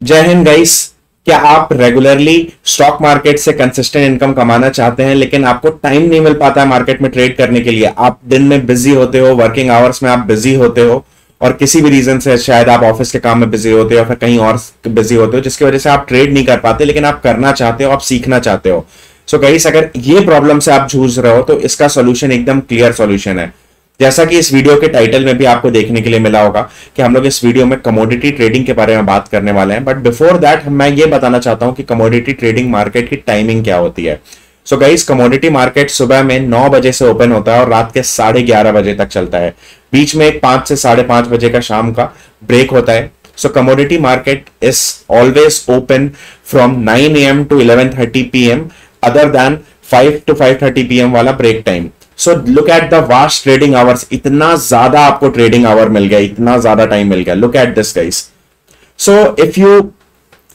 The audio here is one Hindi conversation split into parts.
जय हिंद गाइस। क्या आप रेगुलरली स्टॉक मार्केट से कंसिस्टेंट इनकम कमाना चाहते हैं लेकिन आपको टाइम नहीं मिल पाता है मार्केट में ट्रेड करने के लिए? आप दिन में बिजी होते हो, वर्किंग आवर्स में आप बिजी होते हो और किसी भी रीजन से शायद आप ऑफिस के काम में बिजी होते हो या फिर कहीं और बिजी होते हो जिसकी वजह से आप ट्रेड नहीं कर पाते, लेकिन आप करना चाहते हो, आप सीखना चाहते हो। सो गाइस, अगर ये प्रॉब्लम से आप जूझ रहे हो तो इसका सोल्यूशन एकदम क्लियर सोल्यूशन है। जैसा कि इस वीडियो के टाइटल में भी आपको देखने के लिए मिला होगा कि हम लोग इस वीडियो में कमोडिटी ट्रेडिंग के बारे में बात करने वाले हैं। बट बिफोर दैट मैं ये बताना चाहता हूं कि कमोडिटी ट्रेडिंग मार्केट की टाइमिंग क्या होती है। सो गाइस, कमोडिटी मार्केट सुबह में 9 बजे से ओपन होता है और रात के 11:30 बजे तक चलता है। बीच में एक 5 से 5:30 बजे का शाम का ब्रेक होता है। So commodity market is always open from 9 AM to 11:30 PM other than 5 to 5:30 PM वाला break time. So look at the vast trading hours. इतना ज्यादा आपको ट्रेडिंग आवर मिल गया, इतना ज्यादा टाइम मिल गया। Look at this guys. So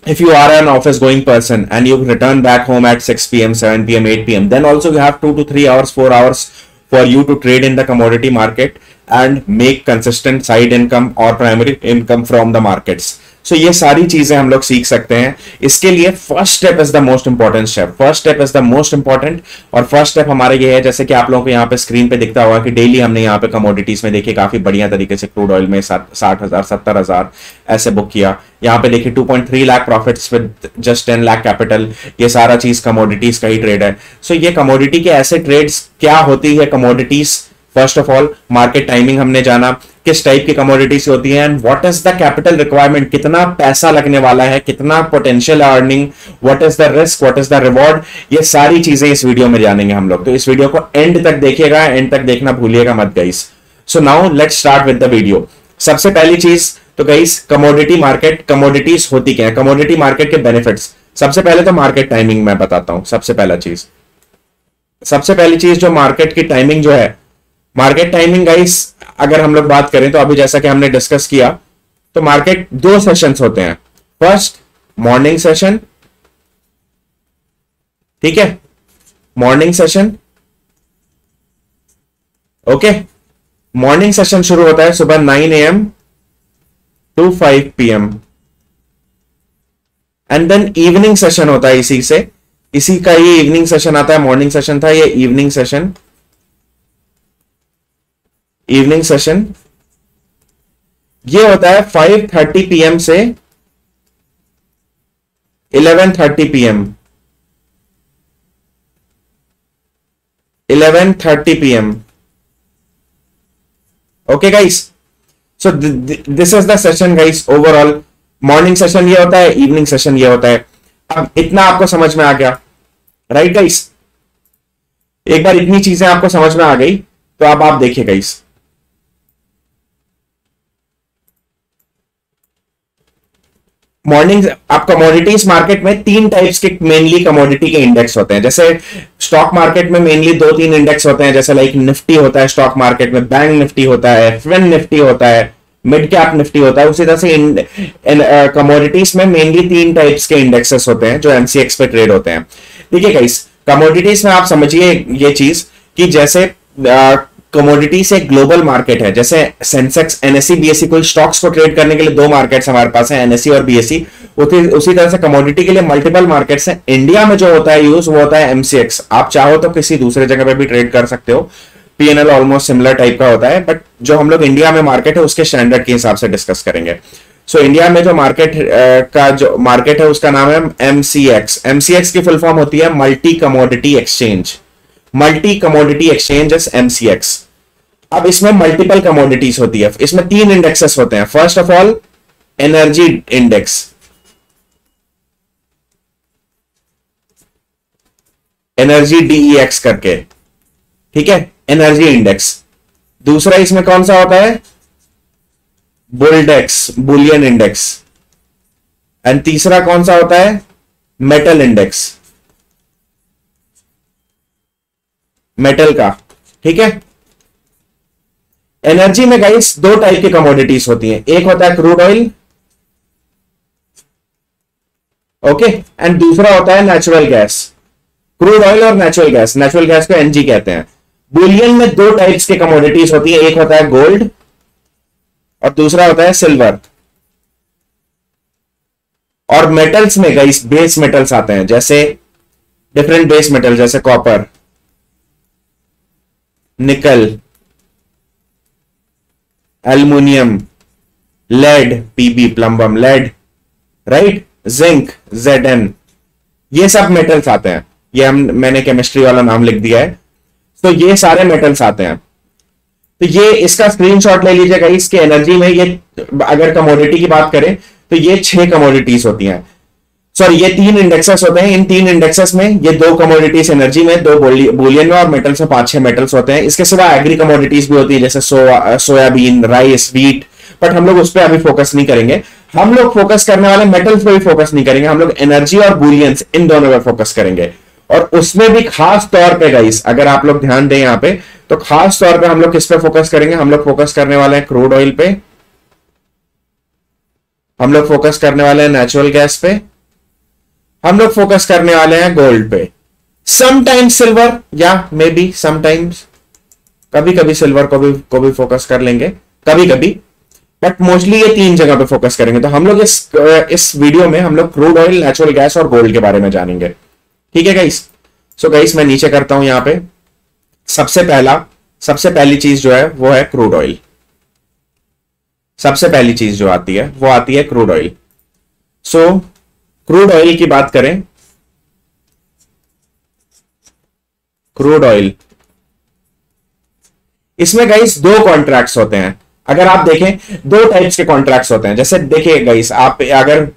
if you are an office going person and you return back home at 6 PM, 7 PM, 8 PM, then also you have 2 to 3 hours, 4 hours for you to trade in the commodity market and make consistent side income or primary income from the markets. So ये सारी चीजें हम लोग सीख सकते हैं। इसके लिए first step is the most important step. First step is the most important और फर्स्ट स्टेप हमारा ये है, जैसे कि आप लोगों को यहाँ पे स्क्रीन पे दिखता होगा कि डेली हमने यहाँ पे कमोडिटीज में देखिए काफी बढ़िया तरीके से क्रूड ऑयल में 60,000 70,000 ऐसे बुक किया। यहाँ पे देखिए 2.3 lakh profits with just 10 lakh capital. ये सारा चीज कमोडिटीज का ही ट्रेड है। सो ये कमोडिटी के ऐसे ट्रेड्स क्या होती है commodities. First of all market timing हमने जाना, किस टाइप की कमोडिटीज होती हैं and what is the capital requirement, कितना पैसा लगने वाला है, कितना potential earning, what is the risk, what is the reward. ये सारी चीजें इस वीडियो में जानेंगे हम लोग। तो इस वीडियो को एंड तक देखिएगा, एंड तक देखना भूलिएगा मत guys. So now let's start with the video. सबसे पहली चीज तो गाइस, कमोडिटी मार्केट, कमोडिटीज होती क्या है, कमोडिटी मार्केट के बेनिफिट्स। सबसे पहले तो मार्केट टाइमिंग मैं बताता हूं। सबसे पहली चीज जो मार्केट की टाइमिंग जो है, मार्केट टाइमिंग गाइस अगर हम लोग बात करें तो अभी जैसा कि हमने डिस्कस किया तो मार्केट 2 सेशंस होते हैं। फर्स्ट मॉर्निंग सेशन, ठीक है, morning session. Okay, morning session शुरू होता है सुबह 9 AM to 5 PM and then evening session होता है इसी का ये इवनिंग सेशन आता है। मॉर्निंग सेशन था, ये इवनिंग सेशन ये होता है 5:30 PM से 11:30 PM। 11:30 PM। Okay guys, so this is the session guys. Overall morning session ये होता है, इवनिंग सेशन ये होता है। अब इतना आपको समझ में आ गया, राइट गाइस? एक बार इतनी चीजें आपको समझ में आ गई तो अब आप देखिए गाइस, मॉर्निंग आप कमोडिटीज मार्केट में 3 टाइप्स के मेनली कमोडिटी के इंडेक्स होते हैं। जैसे स्टॉक मार्केट में मेनली 2-3 इंडेक्स होते हैं, जैसे लाइक निफ्टी होता है स्टॉक मार्केट में, बैंक निफ्टी होता है, फिन निफ्टी होता है, मिड कैप निफ्टी होता है। उसी तरह से कमोडिटीज में मेनली 3 टाइप्स के इंडेक्सेस होते हैं जो एमसीएक्स पे ट्रेड होते हैं। ठीक है गाइस, कमोडिटीज में आप समझिए ये चीज कि जैसे कमोडिटीज एक ग्लोबल मार्केट है। जैसे सेंसेक्स, एनएससी, बीएससी, कोई स्टॉक्स को ट्रेड करने के लिए 2 मार्केट्स हमारे पास है, एनएससी और बीएससी। उसी तरह से कमोडिटी के लिए मल्टीपल मार्केट्स हैं। इंडिया में जो होता है यूज वो होता है एमसीएक्स। आप चाहो तो किसी दूसरे जगह पे भी ट्रेड कर सकते हो, पीएनएल ऑलमोस्ट सिमिलर टाइप का होता है, बट जो हम लोग इंडिया में मार्केट है उसके स्टैंडर्ड के हिसाब से डिस्कस करेंगे। सो इंडिया में जो मार्केट है उसका नाम है एमसीएक्स। एमसीएक्स की फुल फॉर्म होती है multi commodity exchange. Multi commodity exchange is MCX. अब इसमें मल्टीपल कमोडिटीज होती है, इसमें 3 इंडेक्सेस होते हैं। First of all energy index, energy DEX करके, ठीक है, एनर्जी इंडेक्स। दूसरा इसमें कौन सा होता है, बुलडेक्स, बुलियन इंडेक्स। एंड तीसरा कौन सा होता है, मेटल इंडेक्स, मेटल का, ठीक है। एनर्जी में गाइस 2 टाइप की कमोडिटीज होती हैं, एक होता है क्रूड ऑयल, ओके, एंड दूसरा होता है नेचुरल गैस। क्रूड ऑयल और नेचुरल गैस को एनजी कहते हैं। बुलियन में 2 टाइप्स के कमोडिटीज होती है, एक होता है गोल्ड और दूसरा होता है सिल्वर। और मेटल्स में गाइस बेस मेटल्स आते हैं, जैसे डिफरेंट बेस मेटल, जैसे copper, nickel, aluminium, lead, PB plumbum lead, right, zinc, Zn, ये सब मेटल्स आते हैं। ये मैंने केमिस्ट्री वाला नाम लिख दिया है। तो ये सारे मेटल्स आते हैं। तो ये इसका स्क्रीनशॉट ले लीजिएगा। इसके एनर्जी में ये, अगर कमोडिटी की बात करें तो ये 6 कमोडिटीज होती हैं, सॉरी ये 3 इंडेक्सेस होते हैं। इन 3 इंडेक्सेस में ये 2 कमोडिटीज एनर्जी में, 2 बुलियन में, और मेटल्स में 5-6 मेटल्स होते हैं। इसके सिवा एग्री कमोडिटीज भी होती है, जैसे सोयाबीन, राइस, व्हीट, बट हम लोग उस पर अभी फोकस नहीं करेंगे। हम लोग फोकस करने वाले मेटल्स पे भी फोकस नहीं करेंगे, हम लोग एनर्जी और बुलियंस इन दोनों पे फोकस करेंगे। और उसमें भी खास तौर पे गाइस, अगर आप लोग ध्यान दें यहां पे, तो खास तौर पे हम लोग किस पे फोकस करेंगे? हम लोग फोकस करने वाले हैं क्रूड ऑयल पे, हम लोग फोकस करने वाले हैं नेचुरल गैस पे, हम लोग फोकस करने वाले हैं गोल्ड पे, समटाइम्स सिल्वर, या मे बी समटाइम्स कभी कभी सिल्वर को भी फोकस कर लेंगे कभी कभी, बट मोस्टली ये 3 जगह पे फोकस करेंगे। तो हम लोग इस वीडियो में हम लोग क्रूड ऑयल, नेचुरल गैस और गोल्ड के बारे में जानेंगे। ठीक है गाइस? सो गाइस मैं नीचे करता हूं यहां पे। सबसे पहली चीज जो है वो है क्रूड ऑयल। सबसे पहली चीज जो आती है वो आती है क्रूड ऑयल। सो क्रूड ऑयल की बात करें, क्रूड ऑयल, इसमें गाइस 2 कॉन्ट्रैक्ट्स होते हैं। अगर आप देखें 2 टाइप्स के कॉन्ट्रैक्ट्स होते हैं। जैसे देखिए गाइस, आप अगर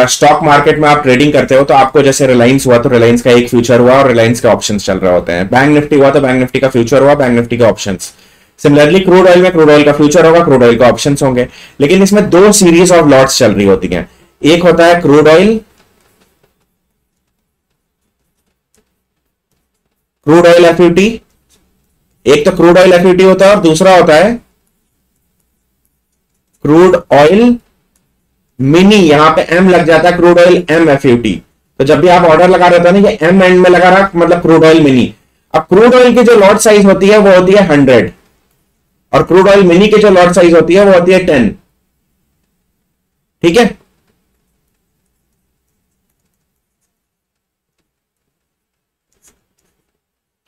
स्टॉक मार्केट में आप ट्रेडिंग करते हो तो आपको, जैसे रिलायंस हुआ तो रिलायंस का एक फ्यूचर हुआ और रिलायंस के ऑप्शंस चल रहे होते हैं। बैंक निफ्टी हुआ तो बैंक निफ्टी का फ्यूचर हुआ, बैंक निफ्टी के ऑप्शंस। सिमिलरली क्रूड ऑयल में क्रूड ऑयल का फ्यूचर होगा, क्रूड ऑयल का ऑप्शंस होंगे। लेकिन इसमें 2 सीरीज ऑफ लॉट्स चल रही होती हैं। एक होता है क्रूड ऑयल एफयूटी, एक तो क्रूड ऑयल एफयूटी होता है और दूसरा होता है क्रूड ऑयल मिनी। यहां पे एम लग जाता है, क्रूड ऑयल एम एफयूटी। तो जब भी आप ऑर्डर लगा रहे हो ना, ये एम एंड में लगा रहा, मतलब क्रूड ऑयल मिनी। अब क्रूड ऑयल की जो लॉट साइज होती है वो होती है 100, और क्रूड ऑयल मिनी की जो लॉट साइज होती है वो होती है 10। ठीक है?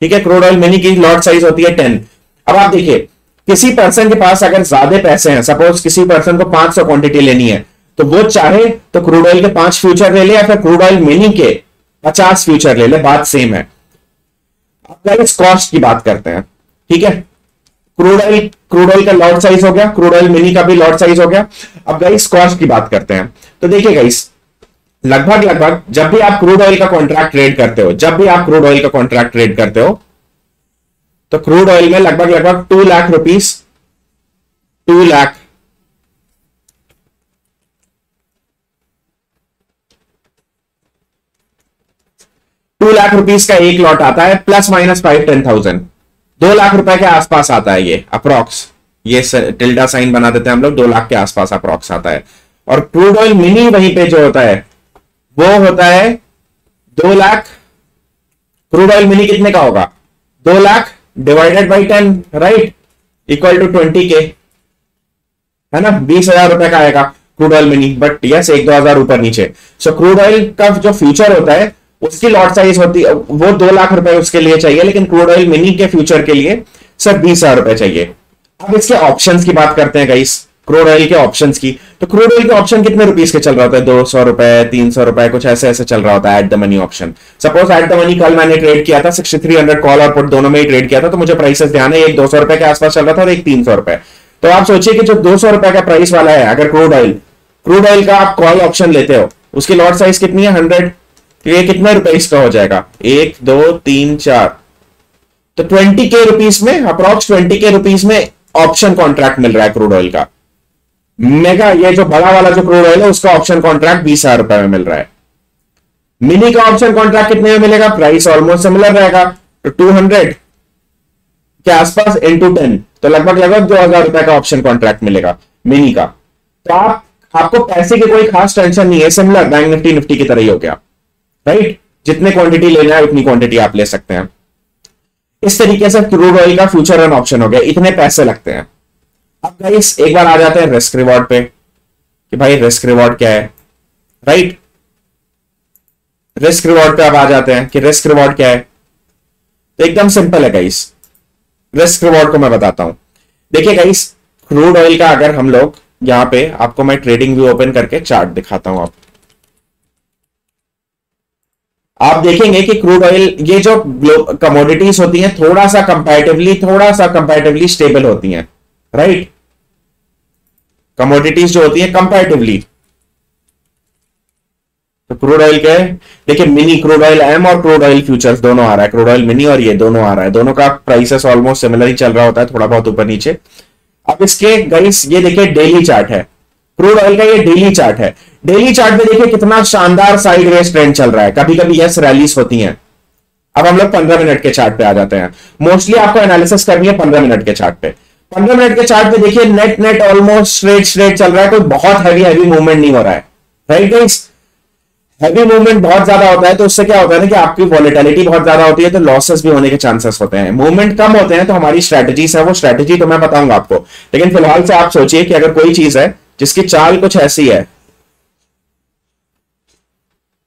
ठीक है, क्रूड ऑयल मिनी की लॉट साइज होती है 10। अब आप देखिए, किसी पर्सन के पास अगर ज्यादा पैसे हैं, सपोज किसी पर्सन को 500 क्वांटिटी लेनी है, तो वो चाहे तो क्रूड ऑयल के 5 फ्यूचर ले ले या फिर क्रूड ऑयल मिनी के 50 फ्यूचर ले ले, बात सेम है। अब गाइस कॉस्ट की बात करते हैं। ठीक है, क्रूड ऑयल का लॉट साइज हो गया, क्रूड ऑयल मिनी का भी लॉट साइज हो गया। अब गाइस कॉस्ट की बात करते हैं। तो देखिए गाइस, लगभग जब भी आप क्रूड ऑयल का कॉन्ट्रैक्ट ट्रेड करते हो, तो क्रूड ऑयल में लगभग 2 लाख रुपीस, 2 लाख 2 लाख रुपीस का एक लॉट आता है, प्लस माइनस 5-10,000, 2 लाख रुपए के आसपास आता है ये अप्रॉक्स। ये टिल्डा साइन बना देते हैं हम लोग, 2 लाख के आसपास अप्रॉक्स आता है। और क्रूड ऑयल मिनी वहीं पे जो होता है वो होता है 2 लाख। क्रूड ऑयल मिनी कितने का होगा? 2 lakh divided by 10, right, equal to 20K, है ना? 20,000 रुपए का आएगा crude oil mini, but yes 1-2 हजार ऊपर नीचे। सो क्रूड ऑयल का जो फ्यूचर होता है उसकी लॉट साइज होती है, वो 2 लाख रुपए उसके लिए चाहिए, लेकिन क्रूड ऑयल मिनी के फ्यूचर के लिए सिर्फ 20,000 रुपए चाहिए। अब इसके ऑप्शंस की बात करते हैं गाइस, क्रूड ऑयल के ऑप्शंस की। तो क्रूड ऑयल के ऑप्शन कितने रुपीस के चल रहा होता है? 200 रुपए, 300 रुपए, कुछ ऐसे चल रहा होता है at the money option. Suppose at the money कल मैंने ट्रेड किया था, 6300 कॉल और पुट दोनों में ही ट्रेड किया था, तो मुझे प्राइसेस ध्यान है, एक 200 रुपए के आसपास चल रहा था और एक 300 रुपए। तो आप सोचिए कि जो 200 रुपए का प्राइस वाला है, अगर क्रूड ऑयल का आप कॉल ऑप्शन लेते हो, उसकी लॉट साइज कितनी है? 100। तो ये कितने रुपए इसका हो जाएगा? 1, 2, 3, 4, तो 20K रुपीस में, अप्रॉक्स 20K रुपीस में ऑप्शन कॉन्ट्रैक्ट मिल रहा है क्रूड ऑयल का। मेगा, ये जो बड़ा वाला जो क्रूड ऑयल है उसका ऑप्शन कॉन्ट्रैक्ट 20,000 रुपए में मिल रहा है। मिनी का ऑप्शन कॉन्ट्रैक्ट कितने में मिलेगा? प्राइस ऑलमोस्ट सिमिलर रहेगा, तो 200 के आसपास इंटू 10, तो लगभग 2,000 रुपए का ऑप्शन कॉन्ट्रैक्ट मिलेगा मिनी का। तो आपको पैसे की कोई खास टेंशन नहीं है, सिमिलर बैंक निफ्टी की तरह ही हो गया, राइट? जितने क्वांटिटी लेना है उतनी क्वांटिटी आप ले सकते हैं। इस तरीके से क्रूड ऑयल का फ्यूचर एंड ऑप्शन हो गया, इतने पैसे लगते हैं। अब गाइस एक बार आ जाते हैं रिस्क रिवॉर्ड पे कि भाई रिस्क रिवॉर्ड क्या है। राइट। रिस्क रिवॉर्ड पे अब आ जाते हैं कि रिस्क रिवॉर्ड क्या है। तो एकदम सिंपल है गाइस, रिस्क रिवॉर्ड को मैं बताता हूं। देखिए गाइस, क्रूड ऑयल का अगर हम लोग यहां पे, आपको मैं ट्रेडिंग व्यू ओपन करके चार्ट दिखाता हूं। आप देखेंगे कि क्रूड ऑयल, ये जो कमोडिटीज होती हैं थोड़ा सा कंपैरेटिवली स्टेबल होती हैं, राइट। कमोडिटीज जो होती है कंपैरेटिवली, तो क्रूड ऑयल क्या है, देखिए मिनी क्रूड ऑयल एम और क्रूड ऑयल फ्यूचर्स दोनों आ रहा है, क्रूड ऑयल मिनी और ये दोनों आ रहा है, दोनों का प्राइसेस ऑलमोस्ट सिमिलर ही चल रहा होता है, थोड़ा बहुत ऊपर नीचे। अब इसके गाइस ये देखिए डेली चार्ट है, क्रूड ऑयल का ये डेली चार्ट है। डेली चार्ट में देखिए कितना शानदार साइड वेज ट्रेंड चल रहा है, कभी कभी यस रैलीज होती हैं। अब हम लोग 15 मिनट के चार्ट पे आ जाते हैं। मोस्टली आपको एनालिसिस करनी है 15 मिनट के चार्ट पे। 15 मिनट के चार्ट पे देखिए नेट नेट ऑलमोस्ट स्ट्रेट चल रहा है, कोई बहुत हैवी मूवमेंट नहीं हो रहा है, राइट गाइस। हैवी मूवमेंट बहुत ज्यादा होता है तो उससे क्या होता है ना कि आपकी वॉलेटिलिटी बहुत ज्यादा होती है, तो लॉसेस भी होने के चांसेस होते हैं। मूवमेंट कम होते हैं तो हमारी स्ट्रेटजीज है, वो स्ट्रेटजी तो मैं बताऊंगा आपको, लेकिन फिलहाल से आप सोचिए कि अगर कोई चीज है जिसकी चाल कुछ ऐसी है,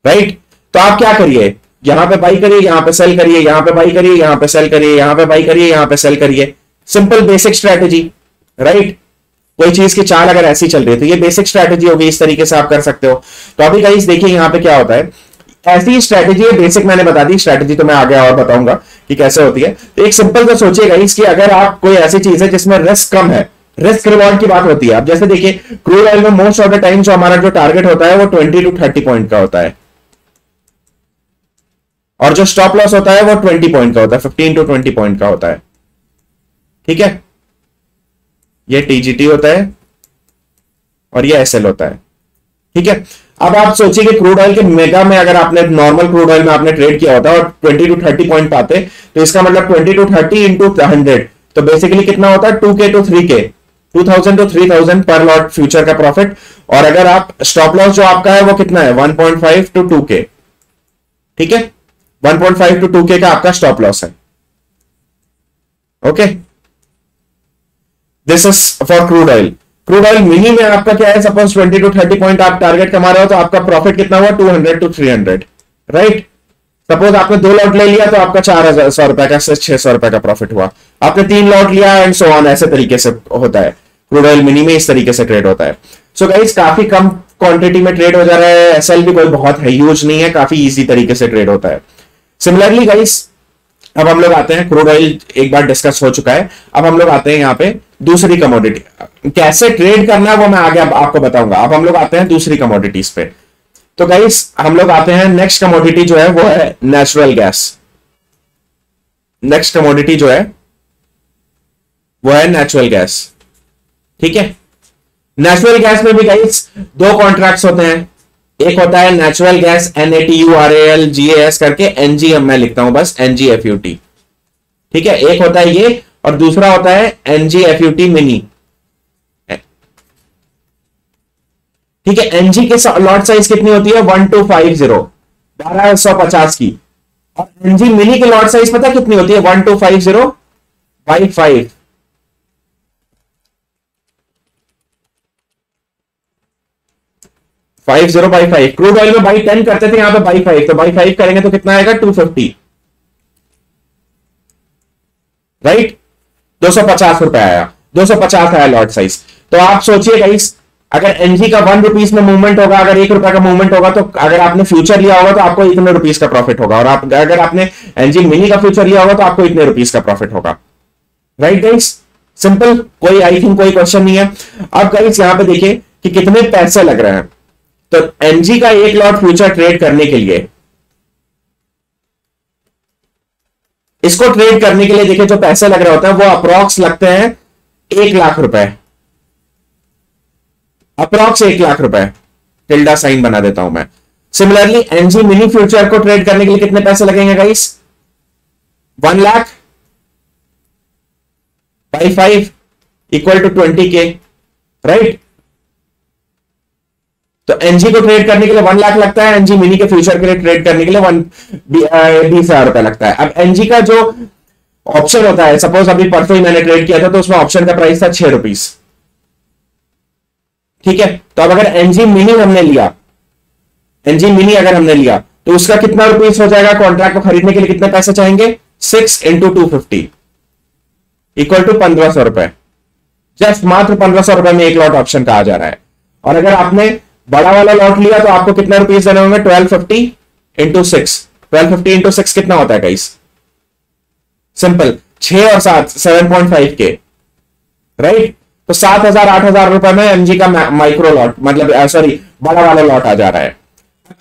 राइट, तो आप क्या करिए, यहां पे बाई करिए, यहां पे सेल करिए, यहां पे बाई करिए, यहां पे सेल करिए, यहां पे बाई करिए, यहां पे सेल करिए। Simple basic strategy, right. कोई चीज की चाल अगर ऐसी चल रही है तो ये बेसिक स्ट्रेटजी होगी, इस तरीके से आप कर सकते हो। तो अभी गाइस देखिए यहां पे क्या होता है, ऐसी स्ट्रेटजी है, बेसिक मैंने बता दी, स्ट्रेटजी तो मैं आगे और बताऊंगा कि कैसे होती है। तो एक सिंपल तो सोचिए गाइस कि अगर आप कोई ऐसी चीज है जिसमें रिस्क कम है, रिस्क रिवॉर्ड की बात होती है। अब जैसे देखिए क्रूड ऑयल में मोस्ट ऑफ द टाइम जो हमारा जो टारगेट होता है वो 20 to 30 पॉइंट का होता है, और जो स्टॉप लॉस होता है वो 20 पॉइंट का होता है, 15 to 20 पॉइंट का होता है, ठीक है। ये टीजीटी होता है और ये एसएल होता है, ठीक है। अब आप सोचिए कि क्रूड ऑयल के मेगा में अगर आपने नॉर्मल क्रूड ऑयल में आपने ट्रेड किया होता और 20 to 30 पॉइंट पाते, तो इसका मतलब 20 to 30 इंटू 100, तो बेसिकली कितना होता है 2K to 3K, 2000 to 3000 पर लॉट फ्यूचर का प्रॉफिट। और अगर आप स्टॉप लॉस जो आपका है वो कितना है 1.5 to 2K, ठीक है। 1.5 to 2K का आपका स्टॉप लॉस है, okay. This is for crude oil. Crude oil mini में आपका क्या है, सपोज 20 to 30 पॉइंट आप टारगेट कमा रहे हो तो आपका प्रॉफिट कितना हुआ 200 to 300, राइट। सपोज आपने 2 लॉट ले लिया तो आपका 400 रुपए का से 600 रुपए का प्रॉफिट हुआ। आपने 3 लॉट लिया एंड सो ऑन, ऐसे तरीके से होता है क्रूड ऑयल मिनी में, इस तरीके से ट्रेड होता है। सो गाइस काफी कम क्वांटिटी में ट्रेड हो जा रहा है, एसएल भी कोई बहुत है ह्यूज नहीं है, काफी इजी तरीके से ट्रेड होता है। सिमिलरली गाइस अब हम लोग आते हैं, क्रूड ऑयल एक बार डिस्कस हो चुका है, अब हम लोग आते हैं यहाँ पे दूसरी कमोडिटी, कैसे ट्रेड करना है वो मैं आगे आपको बताऊंगा। अब हम लोग आते हैं दूसरी कमोडिटीज पे। तो गाइस हम लोग आते हैं नेक्स्ट कमोडिटी जो है वो है नेचुरल गैस। नेक्स्ट कमोडिटी जो है वो है नेचुरल गैस, ठीक है। नेचुरल गैस में भी गाइस 2 कॉन्ट्रैक्ट्स होते हैं, एक होता है नेचुरल गैस NATURALGAS करके, NGM मैं लिखता हूं बस, NGFUT, ठीक है। एक होता है ये और दूसरा होता है NGFUT मिनी, ठीक है। NG के लॉट साइज कितनी होती है 1250, 1250 की, और NG मिनी के लॉट साइज पता कितनी होती है 1250 by 5, 50 by 5। क्रूड ऑयल में बाई 10 करते थे, यहां पे बाई 5, तो बाई 5 करेंगे तो कितना आएगा 250, राइट। 250 रुपए आया, 250 आया लॉट साइज। तो आप सोचिए गाइस अगर एनजी का 1 रुपीज में मूवमेंट होगा, अगर 1 रुपए का मूवमेंट होगा, तो अगर आपने फ्यूचर लिया होगा तो आपको इतने रुपीज का प्रॉफिट होगा, और आप अगर आपने एनजी मिनी का फ्यूचर लिया होगा तो आपको इतने रुपीज का प्रॉफिट होगा, राइट गाइस। सिंपल, कोई आई थिंक कोई क्वेश्चन नहीं है। अब गाइस यहां पे देखिए कि कितने पैसे लग रहे हैं। तो एनजी का 1 लॉट फ्यूचर ट्रेड करने के लिए, इसको ट्रेड करने के लिए देखिए जो पैसे लग रहे होते हैं वो अप्रोक्स लगते हैं 1 लाख रुपए, अप्रोक्स 1 लाख रुपए, टिल्डा साइन बना देता हूं मैं। सिमिलरली एनजी मिनी फ्यूचर को ट्रेड करने के लिए कितने पैसे लगेंगे guys 1 lakh by 5 equal to 20K, right. तो एनजी को ट्रेड करने के लिए 1 लाख लगता है, एनजी मिनी के फ्यूचर के लिए ट्रेड करने के लिए 20,000 रुपए लगता है। अब एनजी का जो ऑप्शन होता है, सपोज अभी परसों ही मैंने ट्रेड किया था तो उसमें ऑप्शन का प्राइस था 6 रुपीस, ठीक है। तो अब अगर एनजी मिनी हमने लिया एनजी मिनी अगर हमने लिया तो उसका कितना रुपीस हो जाएगा, कॉन्ट्रैक्ट को खरीदने के लिए कितने पैसे चाहेंगे, 6 इंटू 250 इक्वल टू 1500 रुपए। जस्ट मात्र 1500 रुपए में एक लॉट ऑप्शन का आ जा रहा है। और अगर आपने बड़ा वाला लॉट लिया तो आपको कितना रुपीस देने होंगे, 1250 इंटू 6। 1250 इंटू 6 कितना होता है गाइस, सिंपल 6 और 7 7.5 के, राइट। तो 7000 8000 रुपए में एमजी का माइक्रो लॉट, मतलब सॉरी बड़ा वाला लॉट आ जा रहा है।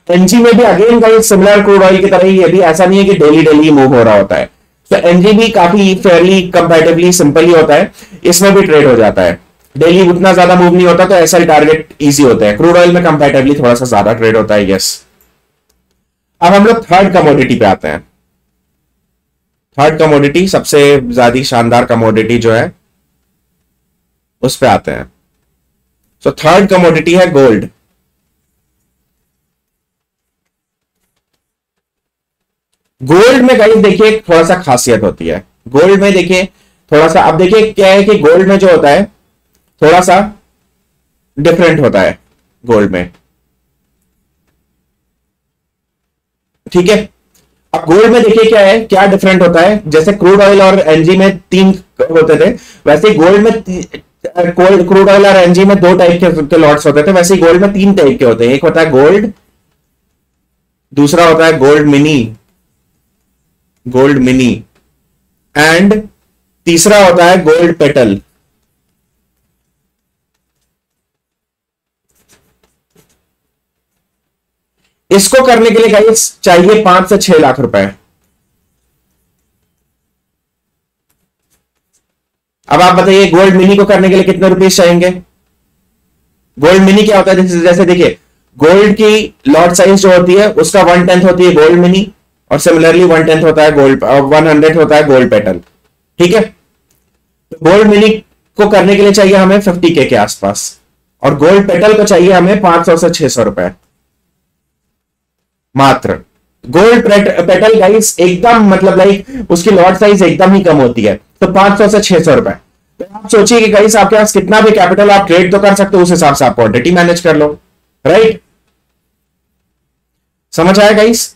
एनजी में भी again guys similar crude oil की तरह ही, ये भी ऐसा नहीं है कि डेली डेली मूव हो रहा होता है। तो एनजी भी काफी फेयरली कंपैरेटिवली सिंपल ही होता है, इसमें भी ट्रेड हो जाता है, डेली उतना ज्यादा मूव नहीं होता, तो एसएल टारगेट इजी होते हैं। क्रूड ऑयल में कंपैरेटिवली थोड़ा सा ज्यादा ट्रेड होता है, यस। अब हम लोग थर्ड कमोडिटी पे आते हैं। थर्ड कमोडिटी सबसे ज्यादा शानदार कमोडिटी जो है उस पे आते हैं। सो थर्ड कमोडिटी है गोल्ड। गोल्ड में गाइस देखिए थोड़ा सा खासियत होती है। गोल्ड में देखिए थोड़ा सा, अब देखिए क्या है कि गोल्ड में जो होता है थोड़ा सा डिफरेंट होता है गोल्ड में, ठीक है। अब गोल्ड में देखिए क्या है, क्या डिफरेंट होता है, जैसे क्रूड ऑयल और एनजी में 3 होते थे, वैसे गोल्ड में क्रूड ऑयल और एनजी में 2 टाइप के लॉट्स होते थे, वैसे गोल्ड में 3 टाइप के होते हैं। एक होता है गोल्ड, दूसरा होता है गोल्ड मिनी एंड तीसरा होता है गोल्ड पेटल। इसको करने के लिए गाइस चाहिए 5 से 6 लाख रुपए। अब आप बताइए गोल्ड मिनी को करने के लिए कितने रुपए चाहिए। गोल्ड मिनी क्या होता है, जैसे देखिए गोल्ड की लॉट साइज जो होती है उसका 1/10 होती है गोल्ड मिनी, और सिमिलरली 1/10 होता है गोल्ड 100 होता है गोल्ड पेटल, ठीक है। तो गोल्ड मिनी को करने के लिए चाहिए हमें 50K के आसपास, और गोल्ड पेटल को चाहिए हमें 500 से 600 रुपए मात्र। गोल्ड पेटल गाइस एकदम मतलब लाइक उसकी लॉट साइज एकदम ही कम होती है, तो 500 से 600 रुपए। तो आप सोचिए कि गाइस आपके पास कितना भी कैपिटल आप ट्रेड तो कर सकते हो, उस हिसाब से आप क्वांटिटी मैनेज कर लो, राइट। समझ आया गाइस।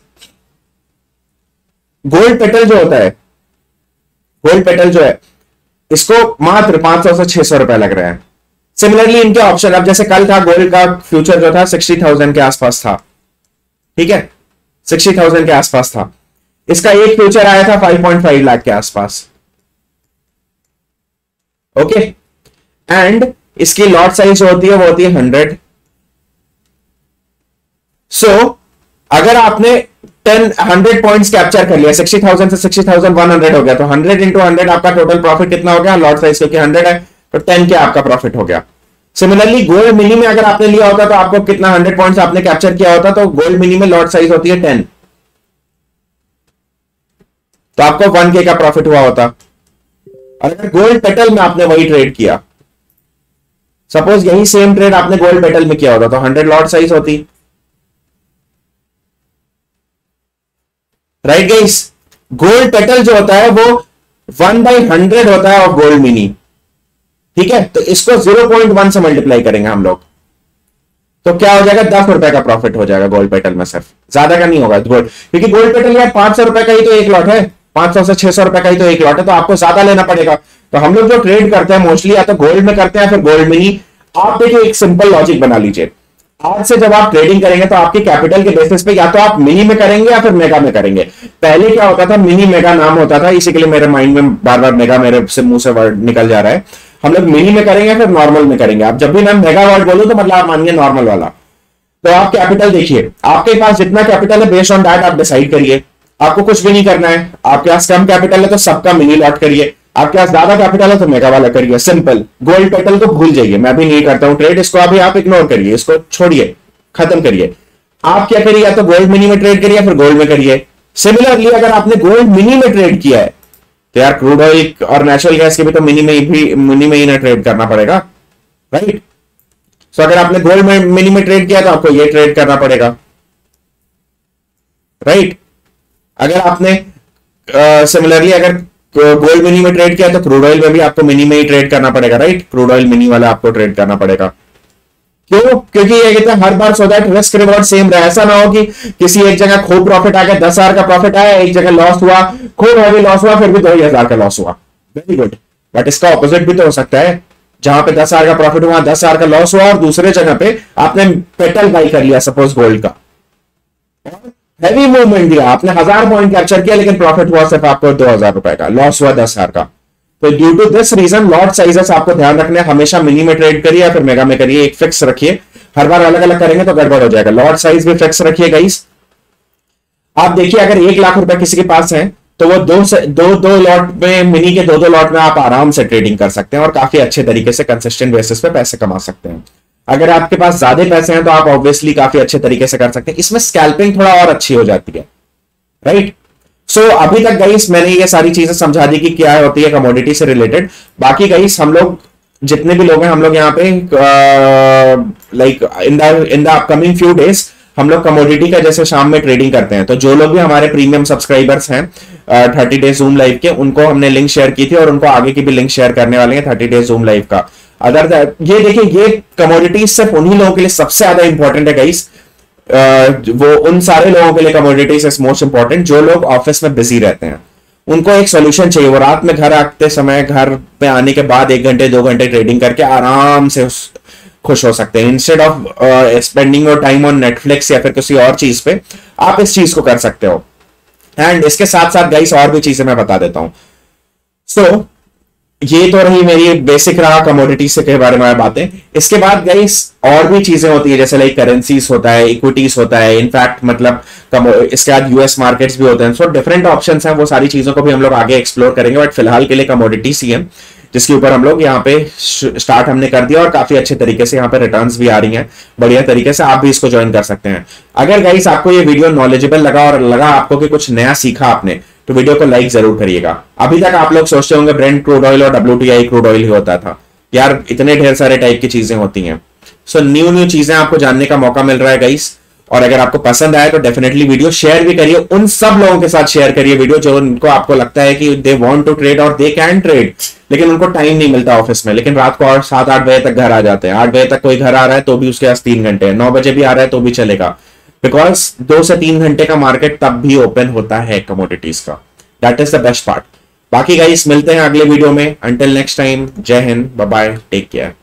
गोल्ड पेटल जो होता है, गोल्ड पेटल जो है इसको मात्र 500 से 600 रुपए लग रहे हैं। सिमिलरली इनके ऑप्शन, अब जैसे कल था गोल्ड का फ्यूचर जो था 60,000 के आसपास था, ठीक है, 60,000 के आसपास था। इसका एक फ्यूचर आया था 5.5 लाख के आसपास, ओके। एंड इसकी लॉट साइज जो होती है वो होती है 100। सो अगर आपने 100 पॉइंट्स कैप्चर कर लिया, 60,000 से 60,100 हो गया, तो 100 इंटू 100 आपका टोटल प्रॉफिट कितना हो गया, लॉट साइज क्योंकि 100 है तो 10 के आपका प्रॉफिट हो गया। सिमिलरली गोल्ड मिनी में अगर आपने लिया होता तो आपको कितना 100 पॉइंट्स आपने कैप्चर किया होता, तो गोल्ड मिनी में लॉट साइज होती है 10, तो आपको 1K का प्रॉफिट हुआ होता। और अगर गोल्ड पेटल में आपने वही ट्रेड किया, सपोज यही सेम ट्रेड आपने गोल्ड पेटल में किया होता, तो 100 लॉट साइज होती, राइट गाइस। गोल्ड पेटल जो होता है वो 1/100 होता है ऑफ गोल्ड मिनी, ठीक है। तो इसको 0.1 से मल्टीप्लाई करेंगे हम लोग, तो क्या हो जाएगा, 10 रुपए का प्रॉफिट हो जाएगा गोल्ड पेटल में, सिर्फ, ज्यादा का नहीं होगा गोल्ड, क्योंकि गोल्ड पेटल यार 500 रुपए का ही तो एक लॉट है, 500 से 600 रुपए का ही तो एक लॉट है, तो आपको ज्यादा लेना पड़ेगा। तो हम लोग जो ट्रेड करते हैं मोस्टली या तो गोल्ड में करते हैं फिर गोल्ड मिनी। आप देखिए एक सिंपल लॉजिक बना लीजिए, आज से जब आप ट्रेडिंग करेंगे तो आपके कैपिटल के बेसिस पे या तो आप मिनी में करेंगे या फिर मेगा में करेंगे। पहले क्या होता था, मिनी मेगा नाम होता था, इसी के लिए मेरे माइंड में बार बार मेगा मेरे से मुंह से वर्ड निकल जा रहा है। हम लोग मिनी में करेंगे फिर नॉर्मल में करेंगे। आप जब भी मैं मेगा वर्ड बोलूं तो मतलब आप मानिए नॉर्मल वाला। तो आप कैपिटल देखिए, आपके पास जितना कैपिटल है बेस्ड ऑन दैट आप डिसाइड करिए। आपको कुछ भी नहीं करना है, आपके पास कम कैपिटल है तो सबका मिनी लॉट करिए, आपके पास ज्यादा कैपिटल है तो मेगा वाला करिए, सिंपल। गोल्ड पेटल को भूल जाइए, मैं भी नहीं करता हूं ट्रेड, इसको अभी आप इग्नोर करिए, इसको छोड़िए, खत्म करिए। आप क्या करिए, या तो गोल्ड मिनी में ट्रेड करिए फिर गोल्ड में करिए। सिमिलरली अगर आपने गोल्ड मिनी में ट्रेड किया है तो यार क्रूड ऑयल और नेचुरल गैस के भी तो मिनी में ही ना ट्रेड करना पड़ेगा, राइट। सो अगर आपने गोल्ड में मिनी में ट्रेड किया तो आपको ये ट्रेड करना पड़ेगा, राइट। अगर आपने सिमिलरली अगर गोल्ड मिनी में ट्रेड किया तो क्रूड ऑयल में भी आपको मिनी में ही ट्रेड करना पड़ेगा, राइट। क्रूड ऑयल मिनी वाला आपको ट्रेड करना पड़ेगा। क्यों? क्योंकि ये कहते हैं हर बार so that risk reward same रहे। ऐसा ना हो कि किसी एक जगह खूब प्रॉफिट आ गया, 10,000 का प्रॉफिट आया, एक जगह लॉस हुआ, खूब हैवी लॉस हुआ, फिर भी 2,000 का लॉस हुआ। Very good. बट इसका ऑपोजिट भी तो हो सकता है, जहां पे 10,000 का प्रॉफिट हुआ, 10,000 का लॉस हुआ, और दूसरे जगह पे आपने पेटल बाई कर लिया सपोज गोल्ड का, हैवी मूवमेंट दिया, आपने 1,000 पॉइंट कैप्चर किया, लेकिन प्रॉफिट हुआ सिर्फ आपको 2,000 रुपए का, लॉस हुआ 10,000 का। तो due to this reason lot sizes आपको ध्यान रखने, हमेशा मिनी में ट्रेड करिए या फिर मेगा में करिए, एक फिक्स रखिए। हर बार अलग अलग करेंगे तो गड़बड़ हो जाएगा। लॉट साइज भी फिक्स रखिए गाइस। आप देखिए अगर 1,00,000 रुपए किसी के पास है तो वो दो लॉट में, मिनी के दो लॉट में आप आराम से ट्रेडिंग कर सकते हैं और काफी अच्छे तरीके से कंसिस्टेंट बेसिस पे पैसे कमा सकते हैं। अगर आपके पास ज्यादा पैसे हैं तो आप ऑब्वियसली काफी अच्छे तरीके से कर सकते हैं। इसमें स्कैल्पिंग थोड़ा और अच्छी हो जाती है, राइट। सो अभी तक गाइस मैंने ये सारी चीजें समझा दी कि क्या होती है कमोडिटी से रिलेटेड। बाकी गाइस हम लोग जितने भी लोग हैं, हम लोग यहाँ पे like in the upcoming few days हम लोग कमोडिटी का जैसे शाम में ट्रेडिंग करते हैं, तो जो लोग भी हमारे प्रीमियम सब्सक्राइबर्स हैं 30 डेज जूम लाइव के, उनको हमने लिंक शेयर की थी और उनको आगे की भी लिंक शेयर करने वाले हैं 30 डेज जूम लाइव का। अदर ये देखिए, ये कमोडिटीज सिर्फ उन्हीं लोगों के लिए सबसे ज्यादा इंपॉर्टेंट है गाइस। वो उन सारे लोगों के लिए कमोडिटीज इज मोस्ट इंपॉर्टेंट जो लोग ऑफिस में बिजी रहते हैं, उनको एक सॉल्यूशन चाहिए। वो रात में घर आते समय, घर पे आने के बाद 1 घंटे 2 घंटे ट्रेडिंग करके आराम से खुश हो सकते हैं। Instead of spending your time on Netflix या फिर किसी और चीज पे, आप इस चीज को कर सकते हो। एंड इसके साथ साथ गाइस और भी चीजें मैं बता देता हूं। सो ये तो रही मेरी बेसिक रहा कमोडिटीज के बारे में बातें। इसके बाद गाइस और भी चीजें होती है, जैसे लाइक करेंसीज होता है, इक्विटीज होता है, इनफैक्ट मतलब इसके बाद यूएस मार्केट्स भी होते हैं। सो डिफरेंट ऑप्शंस हैं, वो सारी चीजों को भी हम लोग आगे एक्सप्लोर करेंगे। बट फिलहाल के लिए कमोडिटीज ही है जिसके ऊपर हम लोग यहाँ पे स्टार्ट हमने कर दिया और काफी अच्छे तरीके से यहाँ पे रिटर्न्स भी आ रही हैं बढ़िया तरीके से। आप भी इसको ज्वाइन कर सकते हैं। अगर गाइस आपको ये वीडियो नॉलेजेबल लगा और लगा आपको कि कुछ नया सीखा आपने, तो वीडियो को लाइक जरूर करिएगा। अभी तक आप लोग सोचते होंगे ब्रेंट क्रूड ऑयल और WTI क्रूड ऑयल ही होता था, यार इतने ढेर सारे टाइप की चीजें होती हैं। सो न्यू चीजें आपको जानने का मौका मिल रहा है गाइस। और अगर आपको पसंद आए तो डेफिनेटली वीडियो शेयर भी करिए, उन सब लोगों के साथ शेयर करिए वीडियो जो उनको आपको लगता है कि दे वांट टू ट्रेड और दे कैन ट्रेड, लेकिन उनको टाइम नहीं मिलता ऑफिस में, लेकिन रात को और 7-8 बजे तक घर आ जाते हैं। 8 बजे तक कोई घर आ रहा है तो भी उसके पास 3 घंटे है, 9 बजे भी आ रहा है तो भी चलेगा, बिकॉज 2 से 3 घंटे का मार्केट तब भी ओपन होता है कमोडिटीज का। That is the best part. बाकी गाइस मिलते हैं अगले वीडियो में। Until next time, Jai Hind, bye bye, take care.